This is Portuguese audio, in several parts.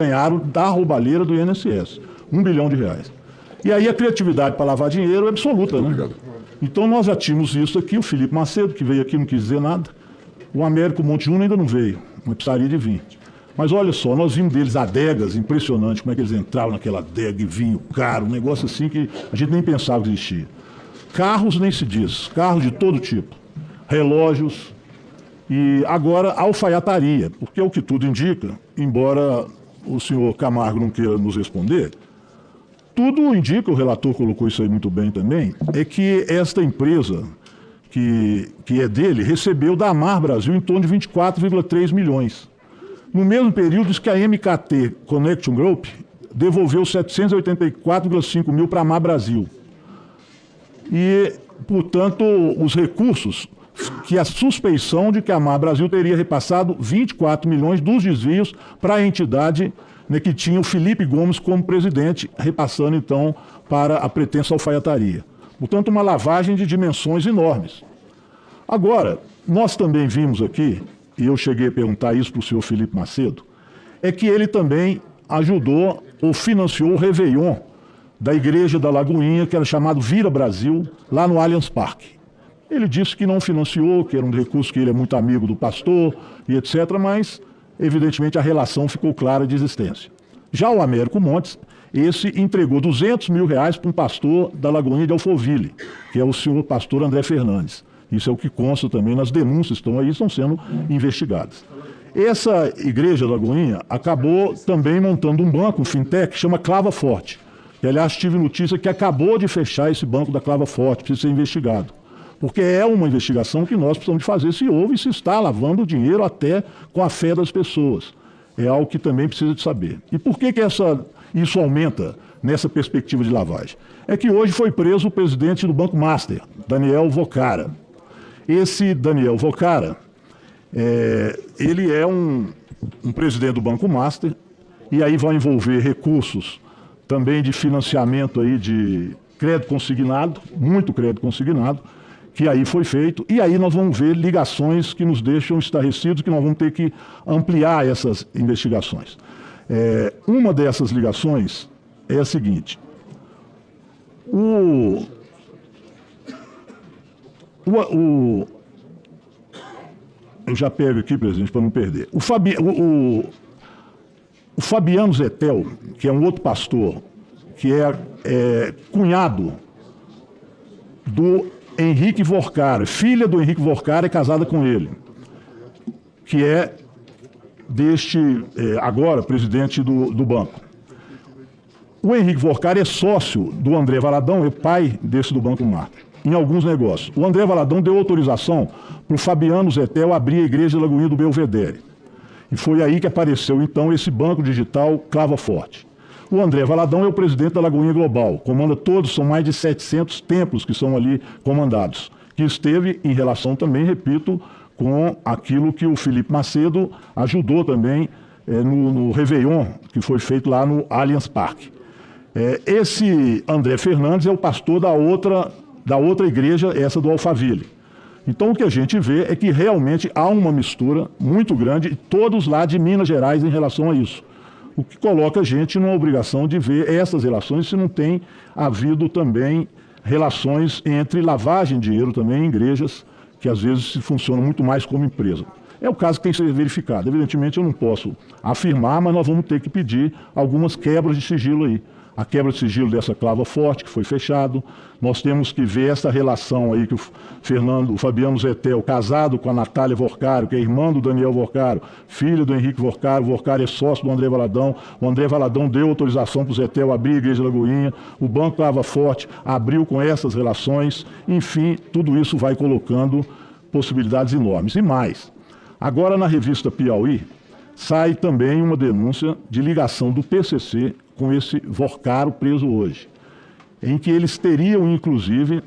ganharam da roubalheira do INSS, R$ 1 bilhão. E aí a criatividade para lavar dinheiro é absoluta, né? Obrigado. Então nós já tínhamos isso aqui, o Felipe Macedo, que veio aqui não quis dizer nada, o Américo Monte Júnior ainda não veio, mas precisaria de vir. Mas olha só, nós vimos deles adegas, impressionante como é que eles entravam naquela adega e vinho caro, um negócio assim que a gente nem pensava que existia. Carros nem se diz, carros de todo tipo, relógios e agora alfaiataria, porque é o que tudo indica, embora o senhor Camargo não queira nos responder, tudo indica, o relator colocou isso aí muito bem também, é que esta empresa que é dele recebeu da Amar Brasil em torno de 24,3 milhões. No mesmo período, diz que a MKT Connection Group devolveu 784,5 mil para a Amar Brasil. E, portanto, os recursos, que a suspeição de que a Amar Brasil teria repassado 24 milhões dos desvios para a entidade, né, que tinha o Felipe Gomes como presidente, repassando então para a pretensa alfaiataria. Portanto, uma lavagem de dimensões enormes. Agora, nós também vimos aqui, e eu cheguei a perguntar isso para o senhor Felipe Macedo, é que ele também ajudou ou financiou o Réveillon da Igreja da Lagoinha, que era chamado Vira Brasil, lá no Allianz Parque. Ele disse que não financiou, que era um recurso que ele é muito amigo do pastor e etc., mas, evidentemente, a relação ficou clara de existência. Já o Américo Montes, esse entregou R$200 mil para um pastor da Lagoinha de Alphaville, que é o senhor pastor André Fernandes. Isso é o que consta também nas denúncias que estão aí, estão sendo investigadas. Essa igreja da Lagoinha acabou também montando um banco, um fintech, que chama Clava Forte. E, aliás, tive notícia que acabou de fechar esse banco da Clava Forte, precisa ser investigado. Porque é uma investigação que nós precisamos de fazer se houve e se está lavando dinheiro até com a fé das pessoas. É algo que também precisa de saber. E por que isso aumenta nessa perspectiva de lavagem? É que hoje foi preso o presidente do Banco Master, Daniel Vocara. Esse Daniel Vocara, ele é um presidente do Banco Master, e aí vai envolver recursos também de financiamento aí de crédito consignado, muito crédito consignado, que aí foi feito, e aí nós vamos ver ligações que nos deixam estarrecidos, que nós vamos ter que ampliar essas investigações. Uma dessas ligações é a seguinte: eu já pego aqui, presidente, para não perder. O Fabiano Zetel, que é um outro pastor, que é cunhado do Henrique Vorcara, filha do Henrique Vorcara, é casada com ele, que é agora presidente do banco. O Henrique Vorcara é sócio do André Valadão, é pai desse do Banco Master, em alguns negócios. O André Valadão deu autorização para o Fabiano Zetel abrir a Igreja da Lagoinha do Belvedere. E foi aí que apareceu, então, esse banco digital Clava Forte. O André Valadão é o presidente da Lagoinha Global, comanda todos, são mais de 700 templos que são ali comandados, que esteve em relação também, repito, com aquilo que o Felipe Macedo ajudou também no Réveillon, que foi feito lá no Allianz Parque. Esse André Fernandes é o pastor da outra igreja, essa do Alphaville. Então o que a gente vê é que realmente há uma mistura muito grande, todos lá de Minas Gerais em relação a isso. O que coloca a gente numa obrigação de ver essas relações, se não tem havido também relações entre lavagem de dinheiro também em igrejas, que às vezes funcionam muito mais como empresa. É o caso que tem que ser verificado. Evidentemente eu não posso afirmar, mas nós vamos ter que pedir algumas quebras de sigilo aí. A quebra de sigilo dessa Clava Forte, que foi fechado. Nós temos que ver essa relação aí que o Fabiano Zetel, casado com a Natália Vorcaro, que é irmã do Daniel Vorcaro, filho do Henrique Vorcaro, o Vorcaro é sócio do André Valadão. O André Valadão deu autorização para o Zetel abrir a Igreja Lagoinha. O Banco Clava Forte abriu com essas relações. Enfim, tudo isso vai colocando possibilidades enormes. E mais, agora na revista Piauí, sai também uma denúncia de ligação do PCC com esse Vorcaro preso hoje, em que eles teriam, inclusive,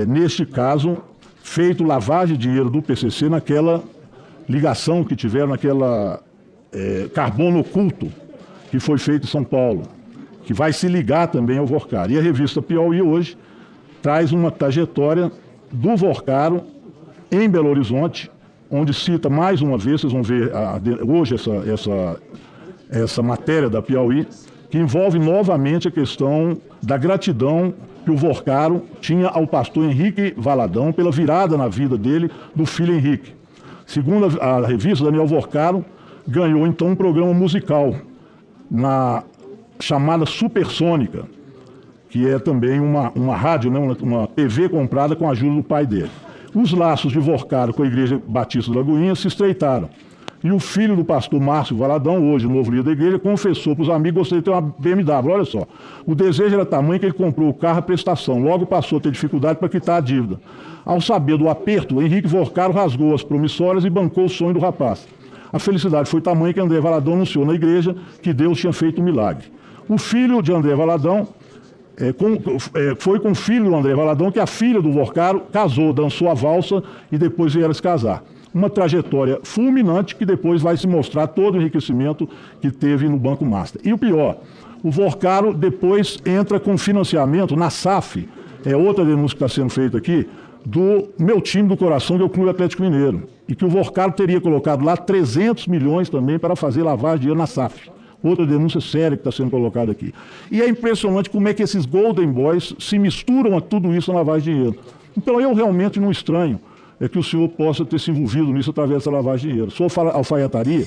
neste caso, feito lavagem de dinheiro do PCC naquela ligação que tiveram, naquela carbono oculto que foi feito em São Paulo, que vai se ligar também ao Vorcaro. E a revista Piauí hoje traz uma trajetória do Vorcaro em Belo Horizonte, onde cita mais uma vez, vocês vão ver hoje essa matéria da Piauí, que envolve novamente a questão da gratidão que o Vorcaro tinha ao pastor Henrique Valadão pela virada na vida dele do filho Henrique. Segundo a revista, Daniel Vorcaro ganhou então um programa musical na chamada Supersônica, que é também uma rádio, né, uma TV comprada com a ajuda do pai dele. Os laços de Vorcaro com a Igreja Batista da Lagoinha se estreitaram. E o filho do pastor Márcio Valadão, hoje o novo líder da igreja, confessou para os amigos que gostaria de ter uma BMW. Olha só, o desejo era tamanho que ele comprou o carro à prestação, logo passou a ter dificuldade para quitar a dívida. Ao saber do aperto, Henrique Vorcaro rasgou as promissórias e bancou o sonho do rapaz. A felicidade foi tamanha que André Valadão anunciou na igreja que Deus tinha feito um milagre. O filho de André Valadão foi com o filho do André Valadão que a filha do Vorcaro casou, dançou a valsa e depois vieram se casar. Uma trajetória fulminante que depois vai se mostrar todo o enriquecimento que teve no Banco Master. E o pior, o Vorcaro depois entra com financiamento na SAF, é outra denúncia que está sendo feita aqui, do meu time do coração, que é o Clube Atlético Mineiro, e que o Vorcaro teria colocado lá 300 milhões também para fazer lavagem de dinheiro na SAF. Outra denúncia séria que está sendo colocada aqui. E é impressionante como é que esses Golden Boys se misturam a tudo isso na lavagem de dinheiro. Então eu realmente não estranho que o senhor possa ter se envolvido nisso através dessa lavagem de dinheiro. Se for alfaiataria,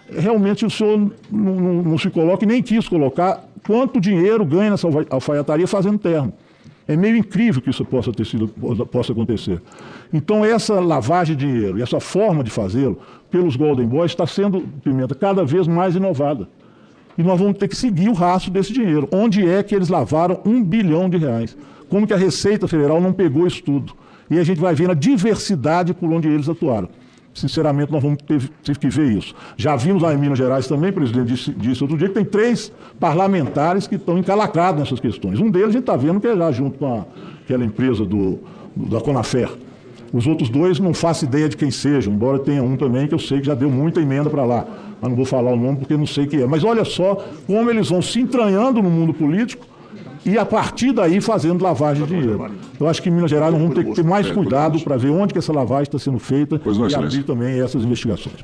realmente o senhor não se coloca e nem quis colocar quanto dinheiro ganha nessa alfaiataria fazendo terno. É meio incrível que isso possa acontecer. Então essa lavagem de dinheiro e essa forma de fazê-lo pelos Golden Boys está sendo, Pimenta, cada vez mais inovada. E nós vamos ter que seguir o rastro desse dinheiro. Onde é que eles lavaram R$1 bilhão? Como que a Receita Federal não pegou isso tudo? E a gente vai ver a diversidade por onde eles atuaram. Sinceramente, nós vamos ter que ver isso. Já vimos lá em Minas Gerais também, o presidente disse outro dia, que tem 3 parlamentares que estão encalacrados nessas questões. Um deles a gente está vendo que é já junto com aquela empresa da Conafer. Os outros 2 não faço ideia de quem sejam, embora tenha um também que eu sei que já deu muita emenda para lá. Mas não vou falar o nome porque não sei quem é. Mas olha só como eles vão se entranhando no mundo político e a partir daí fazendo lavagem de dinheiro. Eu acho que em Minas Gerais nós vamos ter que ter mais cuidado para ver onde que essa lavagem está sendo feita e abrir também essas investigações.